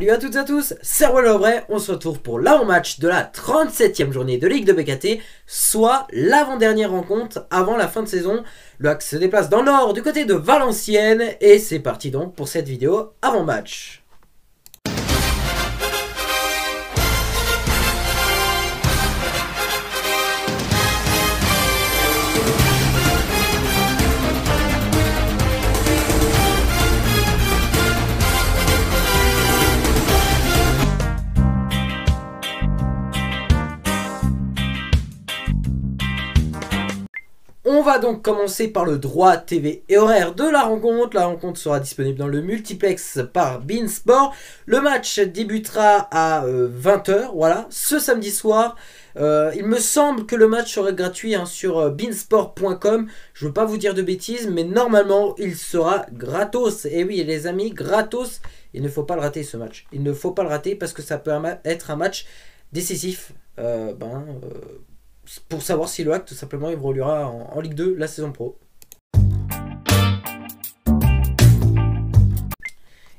Salut à toutes et à tous, c'est Erwan, on se retrouve pour l'avant-match de la 37e journée de Ligue de BKT, soit l'avant-dernière rencontre avant la fin de saison. Le HAC se déplace dans le nord du côté de Valenciennes et c'est parti donc pour cette vidéo avant-match. On va donc commencer par le droit TV et horaire de la rencontre. La rencontre sera disponible dans le multiplex par beIN Sport. Le match débutera à 20 h, voilà, ce samedi soir. Il me semble que le match serait gratuit sur beINsport.com. Je ne veux pas vous dire de bêtises, mais normalement il sera gratos. Et oui les amis, gratos. Il ne faut pas le rater ce match. Il ne faut pas le rater parce que ça peut être un match décisif. Pour savoir si le HAC tout simplement évoluera en Ligue 2 la saison pro.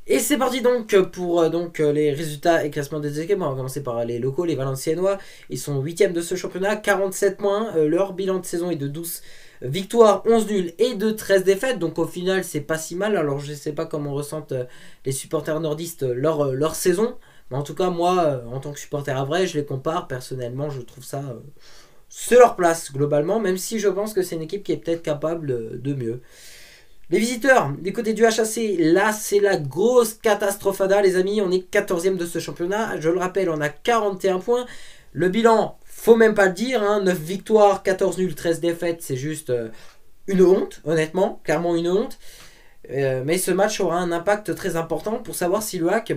Et c'est parti donc pour les résultats et classements des équipes. On va commencer par les locaux, les Valenciennois. Ils sont 8e de ce championnat, 47 points. Leur bilan de saison est de 12 victoires, 11 nuls et de 13 défaites. Donc au final c'est pas si mal. Alors je sais pas comment ressentent les supporters nordistes leur saison. Mais en tout cas moi en tant que supporter à vrai je les compare. Personnellement je trouve ça... c'est leur place globalement, même si je pense que c'est une équipe qui est peut-être capable de mieux. Les visiteurs, du côté du HAC, là c'est la grosse catastrophada les amis. On est 14e de ce championnat, je le rappelle on a 41 points. Le bilan, faut même pas le dire, 9 victoires, 14 nuls, 13 défaites, c'est juste une honte, honnêtement, clairement une honte. Mais ce match aura un impact très important pour savoir si le HAC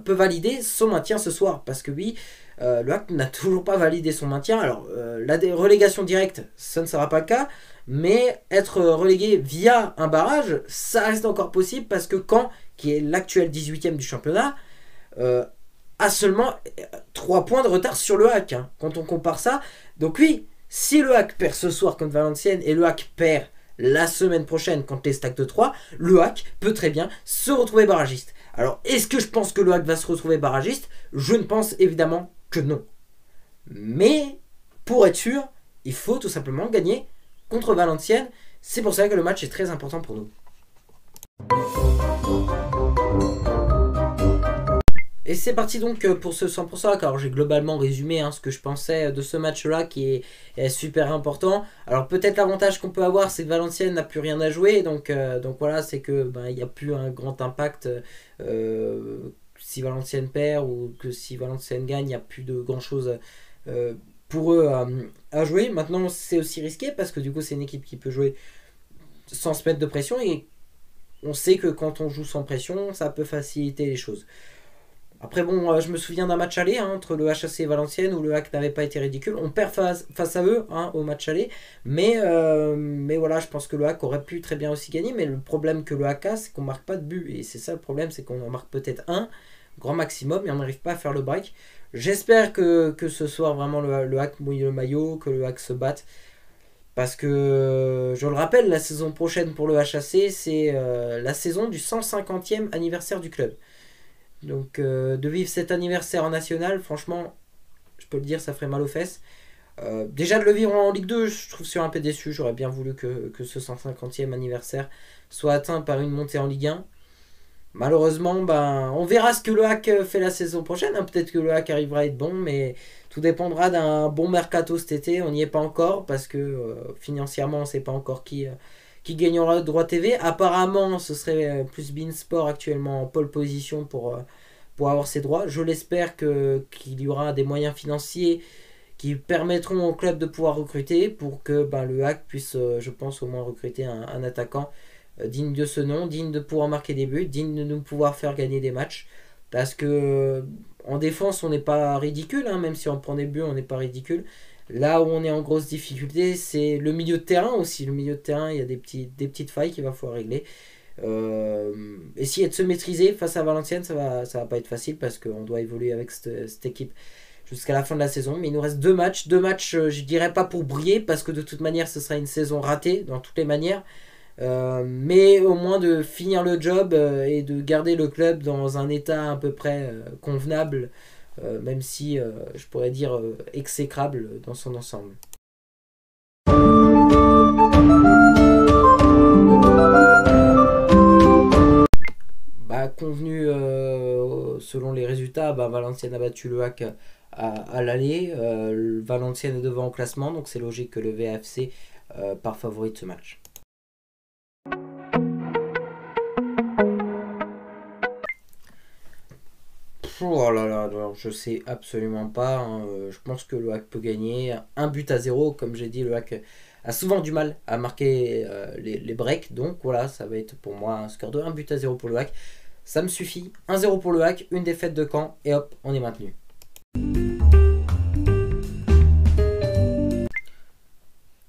peut valider son maintien ce soir. Parce que oui, le HAC n'a toujours pas validé son maintien. Alors la relégation directe, ça ne sera pas le cas. Mais être relégué via un barrage, ça reste encore possible. Parce que Caen, qui est l'actuel 18e du championnat, a seulement 3 points de retard sur le HAC. Quand on compare ça. Donc oui, si le HAC perd ce soir contre Valenciennes et le HAC perd la semaine prochaine contre les stacks de 3, le HAC peut très bien se retrouver barragiste. Alors, est-ce que je pense que le HAC va se retrouver barragiste? Je ne pense évidemment que non. Mais, pour être sûr, il faut tout simplement gagner contre Valenciennes. C'est pour ça que le match est très important pour nous. Et c'est parti donc pour ce 100%. Alors j'ai globalement résumé ce que je pensais de ce match-là qui est super important. Alors peut-être l'avantage qu'on peut avoir, c'est que Valenciennes n'a plus rien à jouer. Donc voilà, c'est que il n'y a plus un grand impact si Valenciennes perd ou que si Valenciennes gagne, il n'y a plus de grand-chose pour eux à jouer. Maintenant c'est aussi risqué parce que du coup c'est une équipe qui peut jouer sans se mettre de pression. Et on sait que quand on joue sans pression, ça peut faciliter les choses. Après bon, je me souviens d'un match aller entre le HAC et Valenciennes où le HAC n'avait pas été ridicule. On perd face à eux au match aller. Mais voilà, je pense que le HAC aurait pu très bien aussi gagner. Mais le problème que le HAC a, c'est qu'on ne marque pas de but. Et c'est ça le problème, c'est qu'on en marque peut-être un, grand maximum, et on n'arrive pas à faire le break. J'espère que ce soir vraiment le HAC mouille le maillot, que le HAC se batte. Parce que, je le rappelle, la saison prochaine pour le HAC, c'est la saison du 150e anniversaire du club. Donc de vivre cet anniversaire en national, franchement, je peux le dire, ça ferait mal aux fesses. Déjà de le vivre en Ligue 2, je trouve ça un peu déçu. J'aurais bien voulu que ce 150e anniversaire soit atteint par une montée en Ligue 1. Malheureusement, on verra ce que le HAC fait la saison prochaine. Peut-être que le HAC arrivera à être bon, mais tout dépendra d'un bon mercato cet été. On n'y est pas encore parce que financièrement, on ne sait pas encore qui gagnera le droit TV. Apparemment ce serait plus beIN Sport actuellement en pole position pour avoir ses droits. Je l'espère qu'il y aura des moyens financiers qui permettront au club de pouvoir recruter pour que le HAC puisse je pense au moins recruter un attaquant digne de ce nom, digne de pouvoir marquer des buts, digne de nous pouvoir faire gagner des matchs. Parce que en défense on n'est pas ridicule, même si on prend des buts on n'est pas ridicule. Là où on est en grosse difficulté, c'est le milieu de terrain aussi. Le milieu de terrain, il y a des petites failles qu'il va falloir régler. Essayer de se maîtriser face à Valenciennes, ça va pas être facile parce qu'on doit évoluer avec cette équipe jusqu'à la fin de la saison. Mais il nous reste deux matchs. Je dirais pas pour briller parce que de toute manière, ce sera une saison ratée dans toutes les manières. Mais au moins de finir le job et de garder le club dans un état à peu près convenable, même si je pourrais dire exécrable dans son ensemble. Bah, convenu selon les résultats, bah, Valenciennes a battu le HAC à l'aller. Valenciennes est devant au classement, donc c'est logique que le VFC part favori de ce match. Oh là là, alors je sais absolument pas, hein. Je pense que le HAC peut gagner. 1-0, comme j'ai dit, le HAC a souvent du mal à marquer les breaks. Donc voilà, ça va être pour moi un score de 1-0 pour le HAC. Ça me suffit. 1-0 pour le HAC, une défaite de Caen et hop, on est maintenu.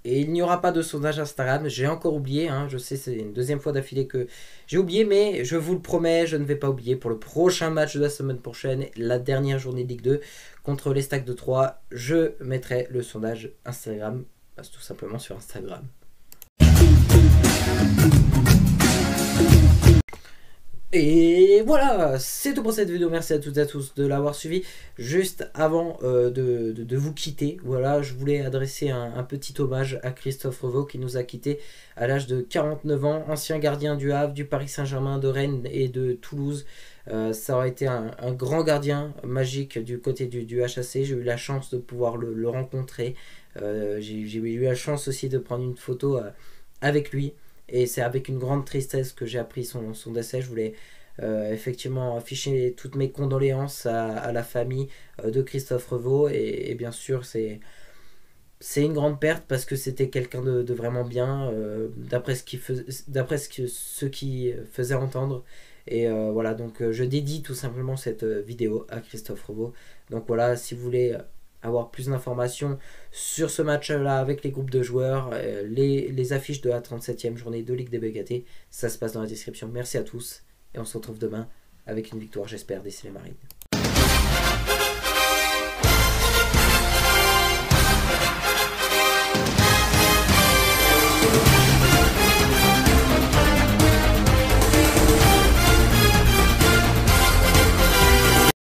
Et il n'y aura pas de sondage Instagram, j'ai encore oublié, hein. Je sais c'est une deuxième fois d'affilée que j'ai oublié, mais je vous le promets, je ne vais pas oublier pour le prochain match de la semaine prochaine, la dernière journée de Ligue 2 contre les Stacks de 3, je mettrai le sondage Instagram, tout simplement sur Instagram. Et voilà, c'est tout pour cette vidéo, merci à toutes et à tous de l'avoir suivi. Juste avant de vous quitter, voilà, je voulais adresser un petit hommage à Christophe Revaux qui nous a quittés à l'âge de 49 ans, ancien gardien du Havre, du Paris Saint-Germain, de Rennes et de Toulouse. Ça aurait été un grand gardien magique du côté du HAC, j'ai eu la chance de pouvoir le rencontrer, j'ai eu la chance aussi de prendre une photo avec lui. Et c'est avec une grande tristesse que j'ai appris son décès. Je voulais effectivement afficher toutes mes condoléances à la famille de Christophe Revaux. Et bien sûr, c'est une grande perte parce que c'était quelqu'un de vraiment bien, d'après ce qu'il faisait entendre. Et voilà, donc je dédie tout simplement cette vidéo à Christophe Revaux. Donc voilà, si vous voulez avoir plus d'informations sur ce match-là avec les groupes de joueurs, les affiches de la 37e journée de Ligue des BKT, ça se passe dans la description. Merci à tous et on se retrouve demain avec une victoire, j'espère, des Marines.